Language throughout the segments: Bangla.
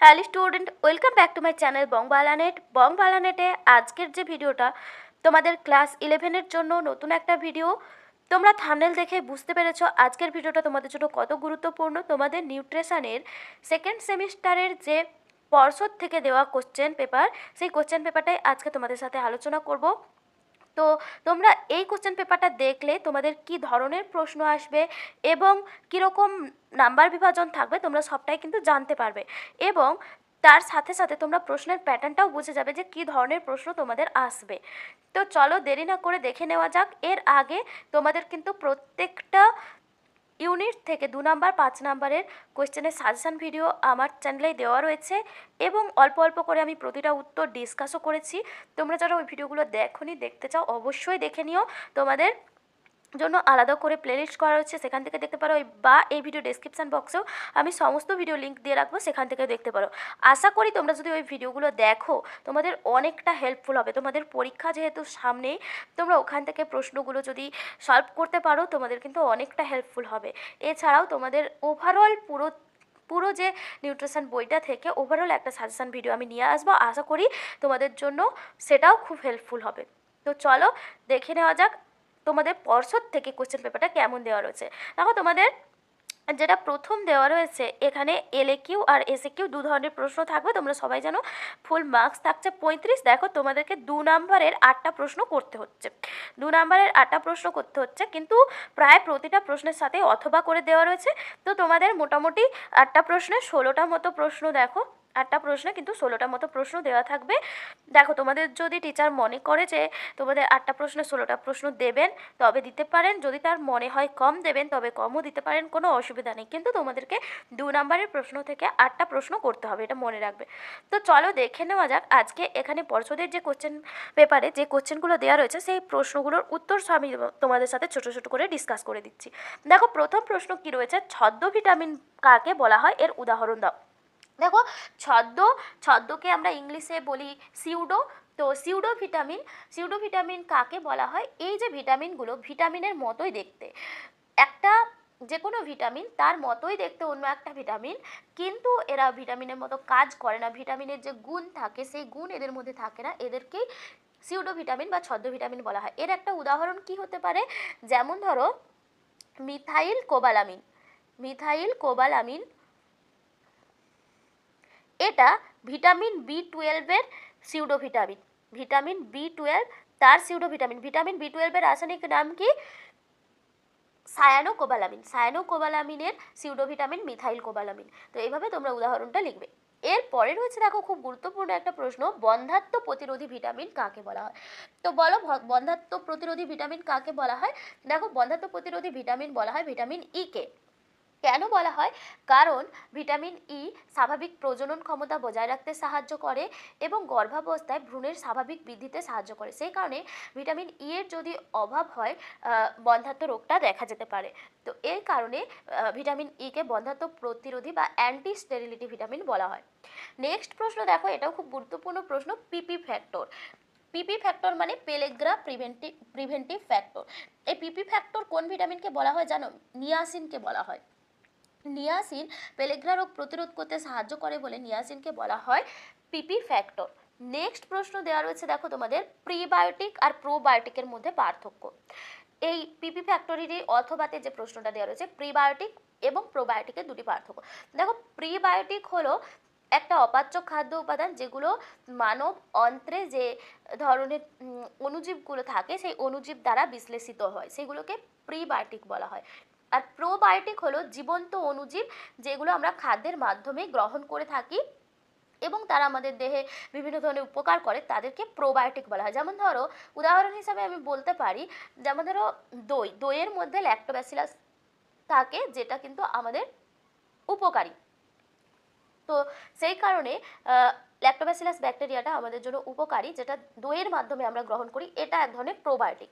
Hello student, welcome back to my channel বংবালানেট। বংবালানেটে আজকের যে ভিডিওটা তোমাদের ক্লাস 11-এর জন্য নতুন একটা ভিডিও। তোমরা থাম্বনেল দেখে বুঝতে পেরেছো আজকের ভিডিওটা তোমাদের জন্য কত গুরুত্বপূর্ণ। তোমাদের নিউট্রিশনের সেকেন্ড সেমিস্টারের যে পর্ষদ থেকে দেওয়া কোশ্চেন পেপার, সেই কোশ্চেন পেপারটাই আজকে তোমাদের সাথে আলোচনা করব। তো তোমরা এই কোশ্চেন পেপারটা দেখলে তোমাদের কি ধরনের প্রশ্ন আসবে এবং কীরকম নাম্বার বিভাজন থাকবে তোমরা সবটাই কিন্তু জানতে পারবে, এবং তার সাথে সাথে তোমরা প্রশ্নের প্যাটার্নটাও বুঝে যাবে যে কী ধরনের প্রশ্ন তোমাদের আসবে। তো চলো দেরি না করে দেখে নেওয়া যাক। এর আগে তোমাদের কিন্তু প্রত্যেকটা ইউনিট থেকে 2 নাম্বার 5 নাম্বারের কোয়েশ্চেনের সাজেশান ভিডিও আমার চ্যানেলেই দেওয়া রয়েছে, এবং অল্প অল্প করে আমি প্রতিটা উত্তর ডিসকাসও করেছি। তোমরা যারা ওই ভিডিওগুলো দেখোনি, দেখতে চাও অবশ্যই দেখে নিও। তোমাদের জন্য আলাদা করে প্লেলিস্ট করা রয়েছে, সেখান থেকে দেখতে পারো, বা এই ভিডিও ডেসক্রিপশান বক্সেও আমি সমস্ত ভিডিও লিঙ্ক দিয়ে রাখবো, সেখান থেকে দেখতে পারো। আশা করি তোমরা যদি ওই ভিডিওগুলো দেখো তোমাদের অনেকটা হেল্পফুল হবে। তোমাদের পরীক্ষা যেহেতু সামনেই, তোমরা ওখান থেকে প্রশ্নগুলো যদি সলভ করতে পারো তোমাদের কিন্তু অনেকটা হেল্পফুল হবে। এছাড়াও তোমাদের ওভারঅল পুরো যে নিউট্রিশন বইটা থেকে ওভারঅল একটা সাজেশান ভিডিও আমি নিয়ে আসবো। আশা করি তোমাদের জন্য সেটাও খুব হেল্পফুল হবে। তো চলো দেখে নেওয়া যাক তোমাদের পর্ষদ থেকে কোশ্চেন পেপারটা কেমন দেওয়া রয়েছে। দেখো তোমাদের যেটা প্রথম দেওয়া রয়েছে এখানে এলএকিউ আর এসএকিউ 2 ধরনের প্রশ্ন থাকবে। তোমরা সবাই জানো ফুল মার্কস থাকছে 35। দেখো তোমাদেরকে 2 নাম্বারের 8টা প্রশ্ন করতে হচ্ছে, 2 নাম্বারের 8টা প্রশ্ন করতে হচ্ছে, কিন্তু প্রায় প্রতিটা প্রশ্নের সাথে অথবা করে দেওয়া রয়েছে। তো তোমাদের মোটামুটি 8টা প্রশ্নে 16টা মতো প্রশ্ন, দেখো 8টা প্রশ্নে কিন্তু 16টা মতো প্রশ্ন দেওয়া থাকবে। দেখো তোমাদের যদি টিচার মনে করে যে তোমাদের 8টা প্রশ্নে 16টা প্রশ্ন দেবেন তবে দিতে পারেন, যদি তার মনে হয় কম দেবেন তবে কমও দিতে পারেন, কোনো অসুবিধা নেই। কিন্তু তোমাদেরকে 2 নাম্বারের প্রশ্ন থেকে 8টা প্রশ্ন করতে হবে, এটা মনে রাখবে। তো চলো দেখে নেওয়া যাক আজকে এখানে পর্ষদের যে কোশ্চেন পেপারে যে কোশ্চেনগুলো দেওয়া রয়েছে সেই প্রশ্নগুলোর উত্তর আমি তোমাদের সাথে ছোট ছোট করে ডিসকাস করে দিচ্ছি। দেখো প্রথম প্রশ্ন কি রয়েছে, ছদ্ম ভিটামিন কাকে বলা হয়, এর উদাহরণ দাও। দেখো ছদ্মকে আমরা ইংলিশে বলি সিউডো। তো সিউডো ভিটামিন কাকে বলা হয়, এই যে ভিটামিনগুলো ভিটামিনের মতোই দেখতে, একটা যে কোনো ভিটামিন তার মতোই দেখতে অন্য একটা ভিটামিন, কিন্তু এরা ভিটামিনের মতো কাজ করে না। ভিটামিনের যে গুণ থাকে সেই গুণ এদের মধ্যে থাকে না, এদেরকেই সিউডো ভিটামিন বা ছদ্ম ভিটামিন বলা হয়। এর একটা উদাহরণ কি হতে পারে, যেমন ধরো মিথাইল কোবালামিন এটা ভিটামিন বি 12-এর সিউডো ভিটামিন। ভিটামিন বি 12 তার সিউডো ভিটামিন। ভিটামিন বি 12-এর রাসায়নিক নাম কি, সায়ানোকোবালামিনের সিউডো ভিটামিন মিথাইল কোবালামিন। তো এইভাবে তোমরা উদাহরণটা লিখবে। এরপরে রয়েছে দেখো খুব গুরুত্বপূর্ণ একটা প্রশ্ন, বন্ধ্যাত্ব প্রতিরোধী ভিটামিন কাকে বলা হয়। তো বলো বন্ধ্যাত্ব প্রতিরোধী ভিটামিন কাকে বলা হয়। দেখো বন্ধ্যাত্ব প্রতিরোধী ভিটামিন বলা হয় ভিটামিন ই কে। কেন বলা হয়, কারণ ভিটামিন ই স্বাভাবিক প্রজনন ক্ষমতা বজায় রাখতে সাহায্য করে এবং গর্ভাবস্থায় ভ্রূণের স্বাভাবিক বৃদ্ধিতে সাহায্য করে। সেই কারণে ভিটামিন ই এর যদি অভাব হয় বন্ধ্যাত্ব রোগটা দেখা যেতে পারে। তো এর কারণে ভিটামিন ই কে বন্ধ্যাত্ব প্রতিরোধী বা অ্যান্টি স্টেরিলিটি ভিটামিন বলা হয়। নেক্সট প্রশ্ন দেখো, এটাও খুব গুরুত্বপূর্ণ প্রশ্ন, পিপি ফ্যাক্টর। পিপি ফ্যাক্টর মানে পেলেগ্রা প্রিভেন্টিভ ফ্যাক্টর। এই পিপি ফ্যাক্টর কোন ভিটামিনকে বলা হয় জানো, নিয়াসিনকে বলা হয়। নিয়াসিন পেলেগ্রা রোগ প্রতিরোধ করতে সাহায্য করে বলে নিয়াসিনকে বলা হয় পিপি ফ্যাক্টর। নেক্সট প্রশ্ন দেওয়া রয়েছে, দেখো তোমাদের প্রিবায়োটিক আর প্রোবায়োটিকের মধ্যে পার্থক্য। এই পিপি ফ্যাক্টরির অথবাতে যে প্রশ্নটা দেওয়া রয়েছে, প্রিবায়োটিক এবং প্রোবায়োটিকের দুটি পার্থক্য। দেখো প্রিবায়োটিক হলো একটা অপাচ্য খাদ্য উপাদান যেগুলো মানব অন্ত্রে যে ধরনের অণুজীবগুলো থাকে সেই অণুজীব দ্বারা বিশ্লেষিত হয়, সেগুলোকে প্রিবায়োটিক বলা হয়। আর প্রোবায়োটিক হলো জীবন্ত অণুজীব যেগুলো আমরা খাদ্যের মাধ্যমে গ্রহণ করে থাকি এবং তারা আমাদের দেহে বিভিন্ন ধরনের উপকার করে, তাদেরকে প্রোবায়োটিক বলা হয়। যেমন ধরো উদাহরণ হিসাবে আমি বলতে পারি, যেমন ধরো দইয়ের মধ্যে ল্যাক্টোব্যাসিলাস থাকে যেটা কিন্তু আমাদের উপকারী। তো সেই কারণে ল্যাক্টোব্যাসিলাস ব্যাকটেরিয়াটা আমাদের জন্য উপকারী, যেটা দইয়ের মাধ্যমে আমরা গ্রহণ করি, এটা এক ধরনের প্রোবায়োটিক।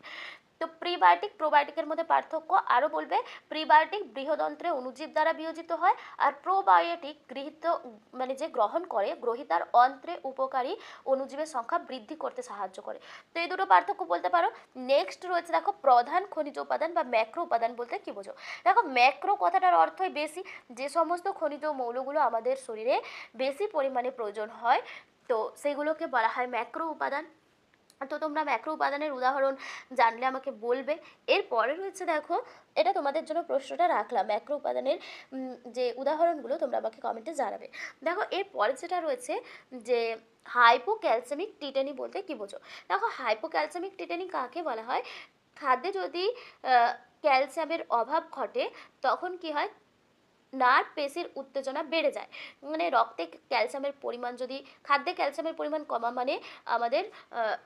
তো প্রিবায়োটিক প্রোবায়োটিকের মধ্যে পার্থক্য আরও বলবে। প্রিবায়োটিক বৃহদন্ত্রে অণুজীব দ্বারা বিয়োজিত হয়, আর প্রোবায়োটিক গৃহীত মানে যে গ্রহণ করে গ্রহিতার অন্ত্রে উপকারী অণুজীবের সংখ্যা বৃদ্ধি করতে সাহায্য করে। তো এই দুটো পার্থক্য বলতে পারো। নেক্সট রয়েছে দেখো প্রধান খনিজ উপাদান বা ম্যাক্রো উপাদান বলতে কি বোঝো। দেখো ম্যাক্রো কথাটার অর্থই বেশি, যে সমস্ত খনিজ মৌলগুলো আমাদের শরীরে বেশি পরিমাণে প্রয়োজন হয় তো সেগুলোকে বলা হয় ম্যাক্রো উপাদান। তো তোমরা ম্যাক্রো উপাদানের উদাহরণ জানলে আমাকে বলবে। এরপরে রয়েছে দেখো, এটা তোমাদের জন্য প্রশ্নটা রাখলাম, ম্যাক্রো উপাদানের যে উদাহরণগুলো তোমরা আমাকে কমেন্টে জানাবে। দেখো এরপরে যেটা রয়েছে যে হাইপোক্যালসেমিক টিটেনি বলতে কি বোঝো। দেখো হাইপোক্যালসেমিক টিটেনি কাকে বলা হয়, খাদ্যে যদি ক্যালসিয়ামের অভাব ঘটে তখন কি হয়, নার্ভ পেশির উত্তেজনা বেড়ে যায়। মানে রক্তে ক্যালসিয়ামের পরিমাণ যদি, খাদ্যে ক্যালসিয়ামের পরিমাণ কমা মানে আমাদের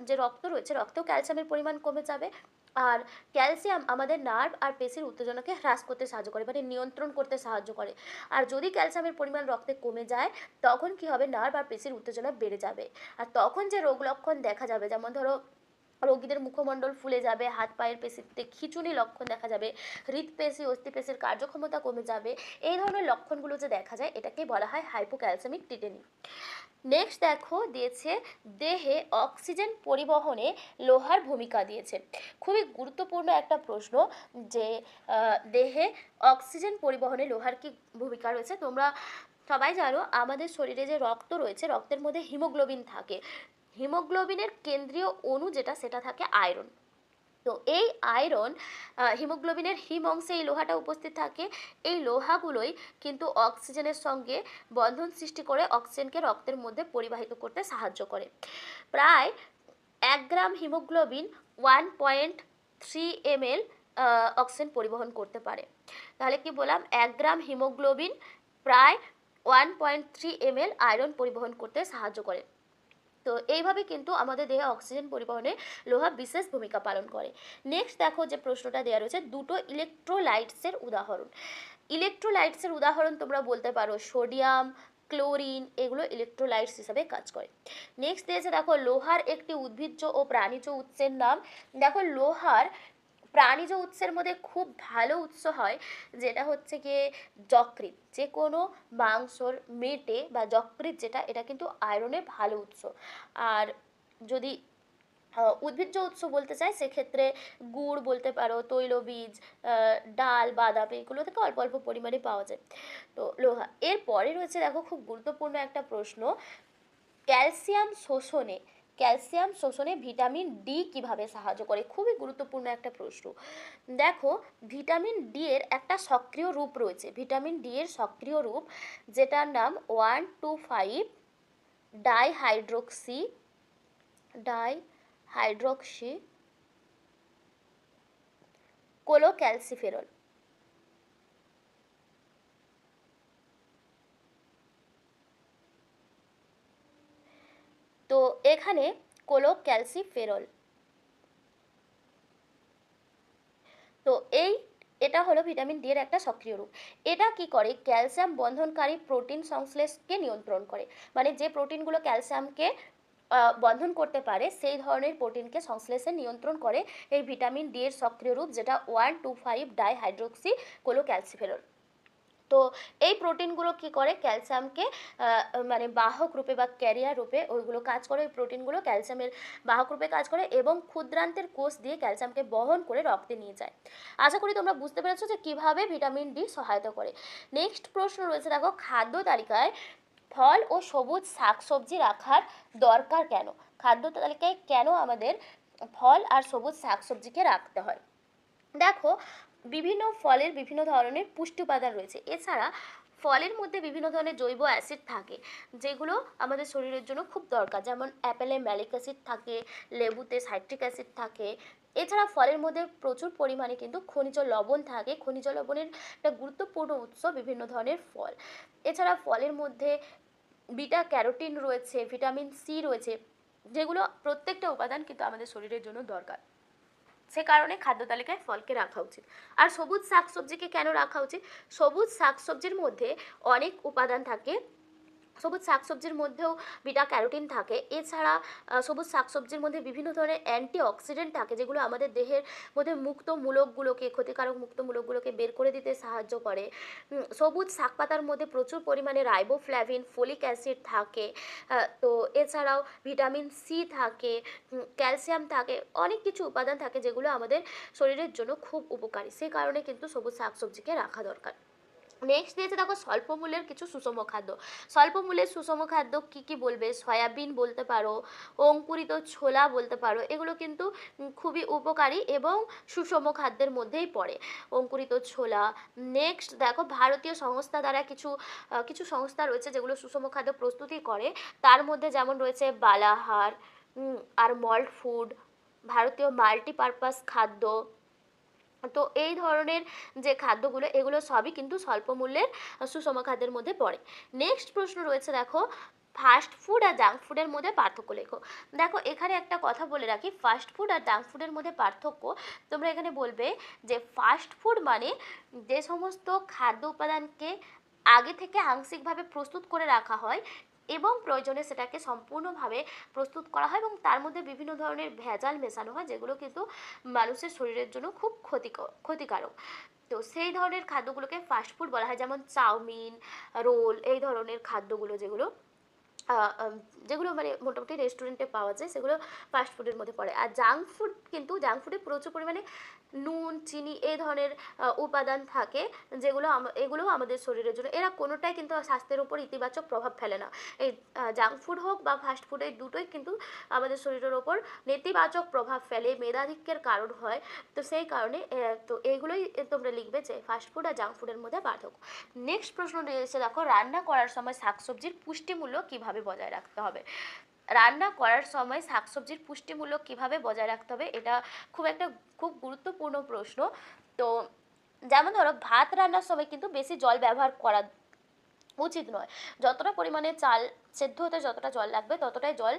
যে রক্ত রয়েছে রক্তেও ক্যালসিয়ামের পরিমাণ কমে যাবে। আর ক্যালসিয়াম আমাদের নার্ভ আর পেশির উত্তেজনাকে হ্রাস করতে সাহায্য করে, মানে নিয়ন্ত্রণ করতে সাহায্য করে। আর যদি ক্যালসিয়ামের পরিমাণ রক্তে কমে যায় তখন কি হবে, নার্ভ আর পেশির উত্তেজনা বেড়ে যাবে। আর তখন যে রোগ লক্ষণ দেখা যাবে, যেমন ধরো রোগীদের মুখমণ্ডল ফুলে যাবে, হাত পায়ের পেশিতে খিঁচুনি লক্ষণ দেখা যাবে, হৃদপেশি অস্থিপেশির কার্যক্ষমতা কমে যাবে, এই ধরনের লক্ষণগুলো যে দেখা যায় এটাকেই বলা হয় হাইপোক্যালসেমিক টিটেনি। নেক্সট দেখো দিয়েছে দেহে অক্সিজেন পরিবহনে লোহার ভূমিকা দিয়েছে। খুবই গুরুত্বপূর্ণ একটা প্রশ্ন যে দেহে অক্সিজেন পরিবহনে লোহার কি ভূমিকা রয়েছে। তোমরা সবাই জানো আমাদের শরীরে যে রক্ত রয়েছে রক্তের মধ্যে হিমোগ্লোবিন থাকে, হিমোগ্লোবিনের কেন্দ্রীয় অণু যেটা সেটা থাকে আয়রন। তো এই আয়রন হিমোগ্লোবিনের হিম অংশে এই লোহাটা উপস্থিত থাকে। এই লোহাগুলোই কিন্তু অক্সিজেনের সঙ্গে বন্ধন সৃষ্টি করে অক্সিজেনকে রক্তের মধ্যে পরিবাহিত করতে সাহায্য করে। প্রায় 1 গ্রাম হিমোগ্লোবিন 1.3 ml অক্সিজেন পরিবহন করতে পারে। তাহলে কি বললাম, 1 গ্রাম হিমোগ্লোবিন প্রায় 1.3 ml আয়রন পরিবহন করতে সাহায্য করে। তো এইভাবে কিন্তু আমাদের দেহে অক্সিজেন পরিবহনে লোহা বিশেষ ভূমিকা পালন করে। নেক্সট দেখো যে প্রশ্নটা দেওয়া রয়েছে, দুটো ইলেকট্রোলাইটসের উদাহরণ। ইলেকট্রোলাইটসের উদাহরণ তোমরা বলতে পারো সোডিয়াম, ক্লোরিন, এগুলো ইলেকট্রোলাইটস হিসাবে কাজ করে। নেক্সট দিয়েছে দেখো লোহার একটি উদ্ভিজ্জ ও প্রাণীজ উৎসের নাম। দেখো লোহার প্রাণীজ উৎসের মধ্যে খুব ভালো উৎস হয় যেটা হচ্ছে গিয়ে যকৃৎ। যে কোনো মাংসর মেটে বা যকৃৎ যেটা, এটা কিন্তু আয়রনের ভালো উৎস। আর যদি উদ্ভিজ্জ উৎস বলতে চাই সেক্ষেত্রে গুড় বলতে পারো, তৈলবীজ, ডাল, বাদাম, এগুলো থেকে অল্প অল্প পরিমাণে পাওয়া যায় তো লোহা। এরপরে রয়েছে দেখো খুব গুরুত্বপূর্ণ একটা প্রশ্ন, ক্যালসিয়াম শোষণে ভিটামিন ডি কিভাবে সাহায্য করে। খুবই গুরুত্বপূর্ণ একটা প্রশ্ন। দেখো ভিটামিন ডি এর একটা সক্রিয় রূপ রয়েছে, ভিটামিন ডি এর সক্রিয় রূপ যেটার নাম 1,2,5 ডাইহাইড্রক্সি কোলোক্যালসিফেরল। তো এখানে কোলোক্যালসিফেরল, তো এটা হলো ভিটামিন ডি এর একটা সক্রিয় রূপ। এটা কি করে, ক্যালসিয়াম বন্ধনকারী প্রোটিন সংশ্লেষকে নিয়ন্ত্রণ করে। মানে যে প্রোটিনগুলো ক্যালসিয়ামকে বন্ধন করতে পারে সেই ধরনের প্রোটিনকে সংশ্লেষে নিয়ন্ত্রণ করে এই ভিটামিন ডি এর সক্রিয় রূপ যেটা 1,2,5 ডাইহাইড্রক্সি কোলোক্যালসিফেরল। তো এই প্রোটিনগুলো কি করে, ক্যালসিয়ামকে মানে বাহক রূপে বা ক্যারিয়ার রূপে ওইগুলো কাজ করে। ওই প্রোটিনগুলো ক্যালসিয়ামের বাহক রূপে কাজ করে এবং ক্ষুদ্রান্তের কোষ দিয়ে ক্যালসিয়ামকে বহন করে রক্তে নিয়ে যায়। আশা করি তোমরা বুঝতে পেরেছো যে কিভাবে ভিটামিন ডি সহায়তা করে। নেক্সট প্রশ্ন রয়েছে দেখো, খাদ্য তালিকায় ফল ও সবুজ শাকসবজি রাখার দরকার কেন। খাদ্য তালিকায় কেন আমাদের ফল আর সবুজ শাকসবজিকে রাখতে হয়। দেখো বিভিন্ন ফলের বিভিন্ন ধরনের পুষ্টি উপাদান রয়েছে। এছাড়া ফলের মধ্যে বিভিন্ন ধরনের জৈব অ্যাসিড থাকে যেগুলো আমাদের শরীরের জন্য খুব দরকার, যেমন অ্যাপেলে ম্যালিক অ্যাসিড থাকে, লেবুতে সাইট্রিক অ্যাসিড থাকে। এছাড়া ফলের মধ্যে প্রচুর পরিমাণে কিন্তু খনিজ লবণ থাকে, খনিজ লবণের একটা গুরুত্বপূর্ণ উৎস বিভিন্ন ধরনের ফল। এছাড়া ফলের মধ্যে বিটা ক্যারোটিন রয়েছে, ভিটামিন সি রয়েছে, যেগুলো প্রত্যেকটা উপাদান কিন্তু আমাদের শরীরের জন্য দরকার। সে কারণে খাদ্য তালিকায় ফলকে রাখা উচিত। আর সবুজ শাকসবজিকে কেন রাখা উচিত, সবুজ শাকসবজির মধ্যে অনেক উপাদান থাকে সবুজ শাকসবজির মধ্যেও বিটা ক্যারোটিন থাকে। এছাড়া সবুজ শাকসবজির মধ্যে বিভিন্ন ধরনের অ্যান্টিঅক্সিডেন্ট থাকে, যেগুলো আমাদের দেহের মধ্যে মুক্ত মূলকগুলোকে, ক্ষতিকারক মুক্ত মূলকগুলোকে বের করে দিতে সাহায্য করে। সবুজ শাকপাতার মধ্যে প্রচুর পরিমাণে রাইবোফ্ল্যাভিন, ফোলিক অ্যাসিড থাকে। তো এছাড়াও ভিটামিন সি থাকে, ক্যালসিয়াম থাকে, অনেক কিছু উপাদান থাকে যেগুলো আমাদের শরীরের জন্য খুব উপকারী। সে কারণে কিন্তু সবুজ শাকসবজিকে রাখা দরকার। নেক্সট দিয়েছে দেখো স্বল্প মূল্যের কিছু সুষম খাদ্য। স্বল্প মূল্যের সুষম খাদ্য কি কি বলবে? সয়াবিন বলতে পারো, অঙ্কুরিত ছোলা বলতে পারো, এগুলো কিন্তু খুবই উপকারী এবং সুষম খাদ্যের মধ্যেই পড়ে অঙ্কুরিত ছোলা। নেক্সট দেখো ভারতীয় সংস্থা দ্বারা কিছু সংস্থা রয়েছে যেগুলো সুষম খাদ্য প্রস্তুতি করে। তার মধ্যে যেমন রয়েছে বালাহার, আর মল্ট ফুড, ভারতীয় মাল্টিপারপাস খাদ্য। তো এই ধরনের যে খাদ্যগুলো, এগুলো সবই কিন্তু স্বল্প মূল্যের সুষম খাদ্যের মধ্যে পড়ে। নেক্সট প্রশ্ন রয়েছে দেখো, ফাস্ট ফুড আর জাঙ্ক ফুডের মধ্যে পার্থক্য লেখো। দেখো এখানে একটা কথা বলে রাখি, ফাস্ট ফুড আর জাঙ্ক ফুডের মধ্যে পার্থক্য তোমরা এখানে বলবে যে ফাস্ট ফুড মানে যে সমস্ত খাদ্য উপাদানকে আগে থেকে আংশিকভাবে প্রস্তুত করে রাখা হয় এবং প্রয়োজনে সেটাকে সম্পূর্ণভাবে প্রস্তুত করা হয়, এবং তার মধ্যে বিভিন্ন ধরনের ভেজাল মেশানো হয়, যেগুলো কিন্তু মানুষের শরীরের জন্য খুব ক্ষতিকারক। তো সেই ধরনের খাদ্যগুলোকে ফাস্টফুড বলা হয়, যেমন চাউমিন, রোল, এই ধরনের খাদ্যগুলো যেগুলো যেগুলো মানে মোটামুটি রেস্টুরেন্টে পাওয়া যায়, সেগুলো ফাস্টফুডের মধ্যে পড়ে। আর জাঙ্ক ফুডে প্রচুর পরিমাণে নুন, চিনি, এই ধরনের উপাদান থাকে, যেগুলো এগুলোও আমাদের শরীরের জন্য, এরা কোনোটাই কিন্তু স্বাস্থ্যের উপর ইতিবাচক প্রভাব ফেলে না। এই জাঙ্ক ফুড হোক বা ফাস্ট ফুড, এই দুটোই কিন্তু আমাদের শরীরের ওপর নেতিবাচক প্রভাব ফেলে, মেধাধিক্যের কারণ হয়। তো সেই কারণে তো এইগুলোই তোমরা লিখবে যে ফাস্টফুড আর জাঙ্ক ফুডের মধ্যে পার্থক্য। নেক্সট প্রশ্ন রয়েছে দেখো, রান্না করার সময় শাকসবজির পুষ্টিমূল্য কিভাবে বজায় রাখতে হবে। রান্না করার সময় শাকসবজির পুষ্টিমূল্য কিভাবে বজায় রাখতে হবে, এটা খুব গুরুত্বপূর্ণ প্রশ্ন। তো যেমন ধরো ভাত রান্নার সময় কিন্তু বেশি জল ব্যবহার করা উচিত নয়। যতটা পরিমাণে চাল সেদ্ধ হতে যতটা জল লাগবে ততটাই জল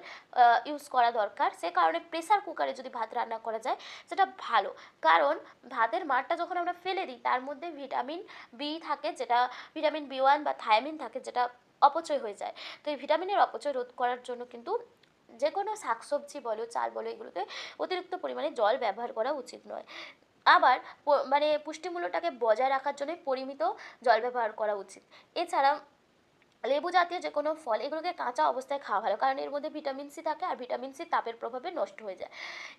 ইউজ করা দরকার। সে কারণে প্রেসার কুকারে যদি ভাত রান্না করা যায় সেটা ভালো, কারণ ভাতের মারটা যখন আমরা ফেলে দিই তার মধ্যে ভিটামিন বি থাকে, যেটা ভিটামিন বি1 বা থায়ামিন থাকে, যেটা অপচয় হয়ে যায়। তো এই ভিটামিনের অপচয় রোধ করার জন্য কিন্তু যে কোনো শাকসবজি বলো, চাল বলো, এগুলোতে অতিরিক্ত পরিমাণে জল ব্যবহার করা উচিত নয়। আবার মানে পুষ্টিমূল্যটাকে বজায় রাখার জন্য পরিমিত জল ব্যবহার করা উচিত। এছাড়া লেবু জাতীয় যে কোনো ফল, এগুলোকে কাঁচা অবস্থায় খাওয়া ভালো, কারণ এর মধ্যে ভিটামিন সি থাকে, আর ভিটামিন সি তাপের প্রভাবে নষ্ট হয়ে যায়।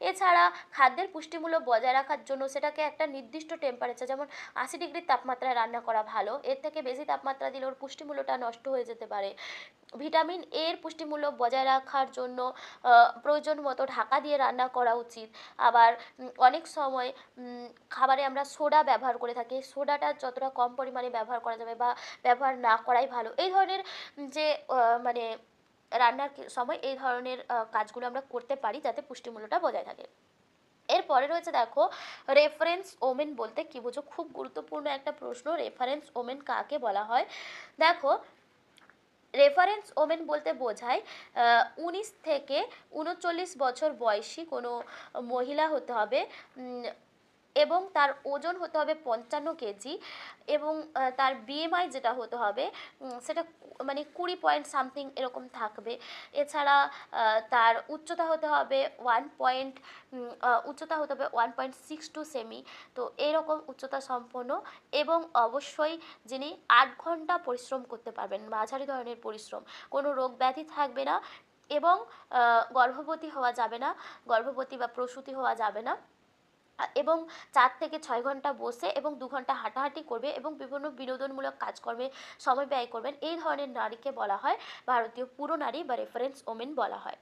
এছাড়া খাদ্যের পুষ্টিমূল্য বজায় রাখার জন্য সেটাকে একটা নির্দিষ্ট টেম্পারেচার, যেমন 80 ডিগ্রির তাপমাত্রায় রান্না করা ভালো। এর থেকে বেশি তাপমাত্রা দিলে ওর পুষ্টিমূল্যটা নষ্ট হয়ে যেতে পারে। ভিটামিন এর পুষ্টিমূল্য বজায় রাখার জন্য প্রয়োজন মতো ঢাকা দিয়ে রান্না করা উচিত। আবার অনেক সময় খাবারে আমরা সোডা ব্যবহার করে থাকি, সোডাটা যতটা কম পরিমাণে ব্যবহার করা যাবে বা ব্যবহার না করাই ভালো। এই ধরনের যে মানে রান্নার সময় এই ধরনের কাজগুলো আমরা করতে পারি যাতে পুষ্টিমূল্যটা বজায় থাকে। এরপরে রয়েছে দেখো, রেফারেন্স ওমেন বলতে কী বোঝো। খুব গুরুত্বপূর্ণ একটা প্রশ্ন, রেফারেন্স ওমেন কাকে বলা হয়। দেখো রেফারেন্স ওমেন বলতে বোঝায় 19 থেকে 39 বছর বয়সী কোনো মহিলা হতে হবে, এবং তার ওজন হতে হবে 55 কেজি, এবং তার বিএমআই যেটা হতে হবে সেটা মানে 20 পয়েন্ট সামথিং এরকম থাকবে। এছাড়া তার উচ্চতা হতে হবে 1.62 সেমি। তো এইরকম উচ্চতা সম্পন্ন, এবং অবশ্যই যিনি 8 ঘন্টা পরিশ্রম করতে পারবেন, মাঝারি ধরনের পরিশ্রম, কোনো রোগ ব্যাধি থাকবে না, এবং গর্ভবতী হওয়া যাবে না, গর্ভবতী বা প্রসূতি হওয়া যাবে না, এবং 4 থেকে 6 ঘন্টা বসে এবং 2 ঘন্টা হাঁটাহাঁটি করবে, এবং বিভিন্ন বিনোদনমূলক কাজকর্মে সময় ব্যয় করবেন। এই ধরনের নারীকে বলা হয় ভারতীয় পুরো নারী বা রেফারেন্স ওমেন বলা হয়।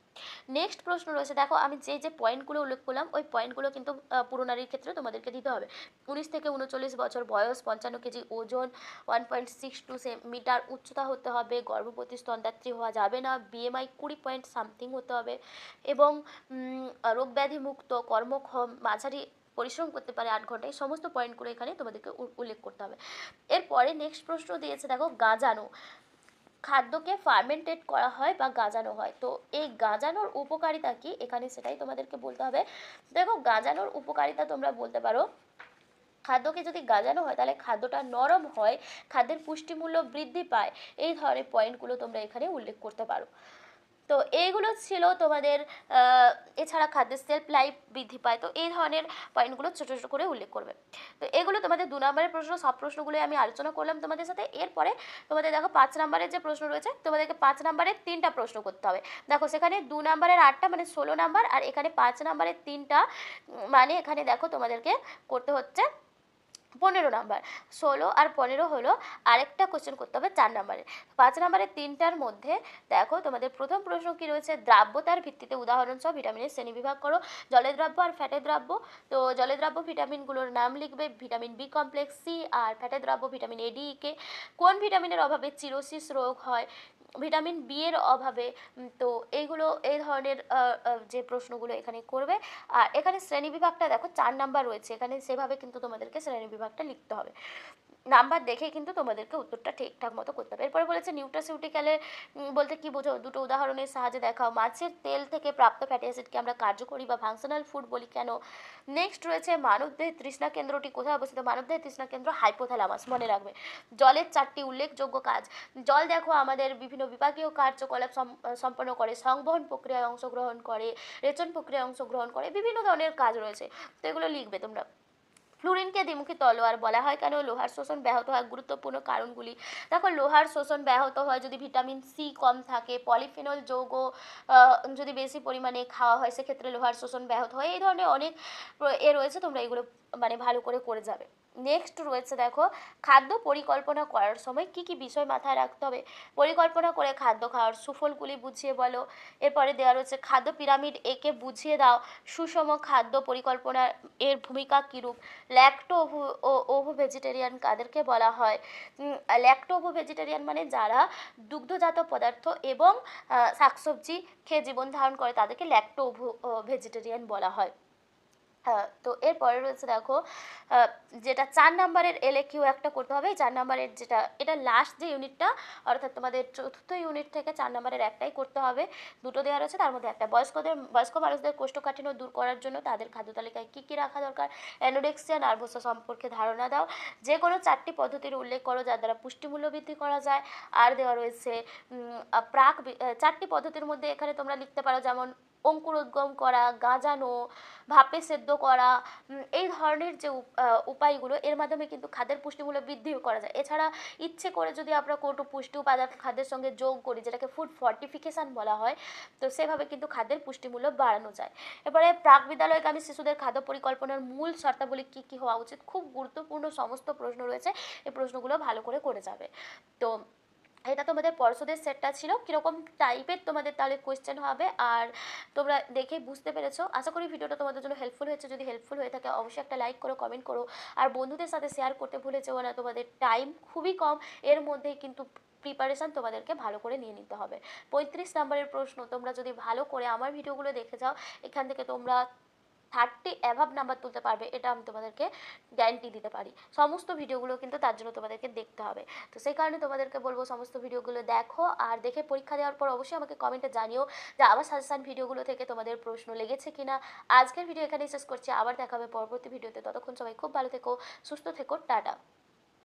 নেক্সট প্রশ্ন রয়েছে দেখো, আমি যে পয়েন্টগুলো উল্লেখ করলাম ওই পয়েন্টগুলো কিন্তু পুরো নারীর ক্ষেত্রে তোমাদেরকে দিতে হবে। 19 থেকে 39 বছর বয়স, 55 কেজি ওজন, 1.62 মিটার উচ্চতা হতে হবে, গর্ভবতী স্তনদাত্রী হওয়া যাবে না, বিএমআই 20 পয়েন্ট সামথিং হতে হবে, এবং রোগব্যাধি মুক্ত, কর্মক্ষম, মাঝারি পরিশ্রম করতে পারে 8 ঘন্টা। এই সমস্ত পয়েন্টগুলো এখানে তোমাদেরকে উল্লেখ করতে হবে। এরপরে নেক্সট প্রশ্ন দিয়েছে দেখো, গাঁজানো। খাদ্যকে ফার্মেন্টেড করা হয় বা গাঁজানো হয়, তো এই গাঁজানোর উপকারিতা কি এখানে সেটাই তোমাদেরকে বলতে হবে। দেখো গাঁজানোর উপকারিতা তোমরা বলতে পারো খাদ্যকে যদি গাজানো হয় তাহলে খাদ্যটা নরম হয়, খাদ্যের পুষ্টিমূল্য বৃদ্ধি পায়। এই ধরনের পয়েন্টগুলো তোমরা এখানে উল্লেখ করতে পারো। তো এইগুলো ছিল তোমাদের এছাড়া খাদ্যের সেলফ লাইফ বৃদ্ধি পায়, তো এই ধরনের পয়েন্টগুলো ছোটো ছোটো করে উল্লেখ করবে। তো এগুলো তোমাদের 2 নম্বরের প্রশ্ন, সব প্রশ্নগুলোই আমি আলোচনা করলাম তোমাদের সাথে। এরপরে তোমাদের দেখো 5 নম্বরের যে প্রশ্ন রয়েছে, তোমাদেরকে 5 নম্বরের 3টা প্রশ্ন করতে হবে। দেখো সেখানে 2 নম্বরের 8টা মানে 16 নম্বর, আর এখানে 5 নম্বরের 3টা মানে এখানে দেখো তোমাদেরকে করতে হচ্ছে 15 নম্বর। 16 আর 15 হলো আরেকটা কোশ্চেন করতে হবে 4 নম্বরের। 5 নম্বরের 3টার মধ্যে দেখো তোমাদের প্রথম প্রশ্ন কি রয়েছে, দ্রাব্যতার ভিত্তিতে উদাহরণ সহ ভিটামিনের শ্রেণীবিভাগ করো। জলের দ্রাব্য আর ফ্যাটের দ্রাব্য। তো জলের দ্রাব্য ভিটামিনগুলোর নাম লিখবে, ভিটামিন বি কমপ্লেক্স, সি, আর ফ্যাটের দ্রাব্য ভিটামিন এ, ডি, কে। কোন ভিটামিনের অভাবে চিরোসিস রোগ হয়, ভিটামিন বি এর অভাবে। তো এইগুলো এই ধরনের যে প্রশ্নগুলো এখানে করবে। আর এখানে শ্রেণীবিভাগটা দেখো 4 নম্বর রয়েছে, এখানে সেভাবে কিন্তু তোমাদেরকে শ্রেণীবিভাগটা লিখতে হবে। নাম্বার দেখে কিন্তু তোমাদেরকে উত্তরটা ঠিকঠাক মতো করতে হবে। এরপরে বলেছে নিউট্রাসিউটিক্যালের বলতে কি বোঝো, দুটো উদাহরণের সাহায্যে দেখাও। মাছের তেল থেকে প্রাপ্ত ফ্যাটি অ্যাসিডকে আমরা কার্যকরী বা ফাংশনাল ফুড বলি কেন। নেক্সট রয়েছে মানবদেহের তৃষ্ণা কেন্দ্রটি কোথায় অবস্থিত, মানবদেহের তৃষ্ণা কেন্দ্র হাইপোথ্যালামাস, মনে রাখবে। জলের 4টি উল্লেখযোগ্য কাজ। জল দেখো আমাদের বিভিন্ন বিভাগীয় কার্যকলাপ সম্পন্ন করে, সংবহন প্রক্রিয়ায় অংশগ্রহণ করে, রেচন প্রক্রিয়ায় অংশগ্রহণ করে, বিভিন্ন ধরনের কাজ রয়েছে, তো এগুলো লিখবে তোমরা। ফ্লুরিনকে দ্বিমুখী তলোয়ার বলা হয় কেন, লোহার শোষণ ব্যাহত হয়, গুরুত্বপূর্ণ কারণগুলি। দেখো লোহার শোষণ ব্যাহত হয় যদি ভিটামিন সি কম থাকে, পলিফেনল যৌগ যদি বেশি পরিমাণে খাওয়া হয় সেক্ষেত্রে লোহার শোষণ ব্যাহত হয়। এই ধরনের অনেক রয়েছে, তোমরা এগুলো মানে ভালো করে যাবে। নেক্সট রয়েছে দেখো, খাদ্য পরিকল্পনা করার সময় কি কি বিষয় মাথায় রাখতে হবে। পরিকল্পনা করে খাদ্য খাওয়ার সুফলগুলি বুঝিয়ে বলো। এরপরে দেওয়া রয়েছে খাদ্য পিরামিড একে বুঝিয়ে দাও। সুষম খাদ্য পরিকল্পনা এর ভূমিকা কীরূপ। ল্যাক্টো ওভো ভেজিটেরিয়ান কাদেরকে বলা হয়। ল্যাক্টো ওভো ভেজিটেরিয়ান মানে যারা দুগ্ধজাত পদার্থ এবং শাকসবজি খেয়ে জীবন ধারণ করে তাদেরকে ল্যাক্টো ওভো ভেজিটেরিয়ান বলা হয়। তো এরপরে রয়েছে দেখো যেটা 4 নম্বরের এলএকিউ একটা করতে হবে। 4 নম্বরের যেটা এটা লাস্ট যে ইউনিটটা, অর্থাৎ তোমাদের চতুর্থ ইউনিট থেকে 4 নম্বরের একটাই করতে হবে। দুটো দেওয়া রয়েছে, তার মধ্যে একটা বয়স্ক মানুষদের কোষ্ঠকাঠিন্য দূর করার জন্য তাদের খাদ্য তালিকায় কী কী রাখা দরকার। অ্যানোরেক্সিয়া নার্ভোসা সম্পর্কে ধারণা দাও। যে কোনো 4টি পদ্ধতির উল্লেখ করো যার দ্বারা পুষ্টিমূল্য বৃদ্ধি করা যায়। আর দেওয়া রয়েছে 4টি পদ্ধতির মধ্যে এখানে তোমরা লিখতে পারো, যেমন অঙ্কুরোদ্গম করা, গাঁজানো, ভাপে সেদ্ধ করা। এই ধরনের যে উপায়গুলো, এর মাধ্যমে কিন্তু খাদ্যের পুষ্টিমূল্য বৃদ্ধিও করা যায়। এছাড়া ইচ্ছে করে যদি আমরা কোনো পুষ্টি উপাদান খাদ্যের সঙ্গে যোগ করি, যেটাকে ফুড ফর্টিফিকেশান বলা হয়, তো সেভাবে কিন্তু খাদ্যের পুষ্টিমূল্য বাড়ানো যায়। এবারে প্রাক বিদ্যালয়গামী শিশুদের খাদ্য পরিকল্পনার মূল শর্তাবলী কী কী হওয়া উচিত, খুব গুরুত্বপূর্ণ সমস্ত প্রশ্ন রয়েছে, এই প্রশ্নগুলো ভালো করে যাবে। তো এটা তোমাদের পর্ষদের সেটটা ছিল, কীরকম টাইপের তোমাদের তাহলে কোয়েশ্চেন হবে আর তোমরা দেখে বুঝতে পেরেছো। আশা করি ভিডিওটা তোমাদের জন্য হেল্পফুল হয়েছে। যদি হেল্পফুল হয়ে থাকে অবশ্যই একটা লাইক করো, কমেন্ট করো, আর বন্ধুদের সাথে শেয়ার করতে ভুলে যেও না। তোমাদের টাইম খুবই কম, এর মধ্যেই কিন্তু প্রিপারেশান তোমাদেরকে ভালো করে নিয়ে নিতে হবে। 35 নম্বরের প্রশ্ন তোমরা যদি ভালো করে আমার ভিডিওগুলো দেখে যাও, এখান থেকে তোমরা 30 অ্যাভাব নাম্বার তুলতে পারবে, এটা আমি তোমাদেরকে গ্যারান্টি দিতে পারি। সমস্ত ভিডিওগুলো কিন্তু তার জন্য তোমাদেরকে দেখতে হবে। তো সেই কারণে তোমাদেরকে বলবো সমস্ত ভিডিওগুলো দেখো, আর দেখে পরীক্ষা দেওয়ার পর অবশ্যই আমাকে কমেন্টে জানিও যে আমার সাজেশান ভিডিওগুলো থেকে তোমাদের প্রশ্ন লেগেছে কিনা। আজকের ভিডিও এখানেই শেষ করছি, আবার দেখা হবে পরবর্তী ভিডিওতে। ততক্ষণ সবাই খুব ভালো থেকো, সুস্থ থেকো, টাটা।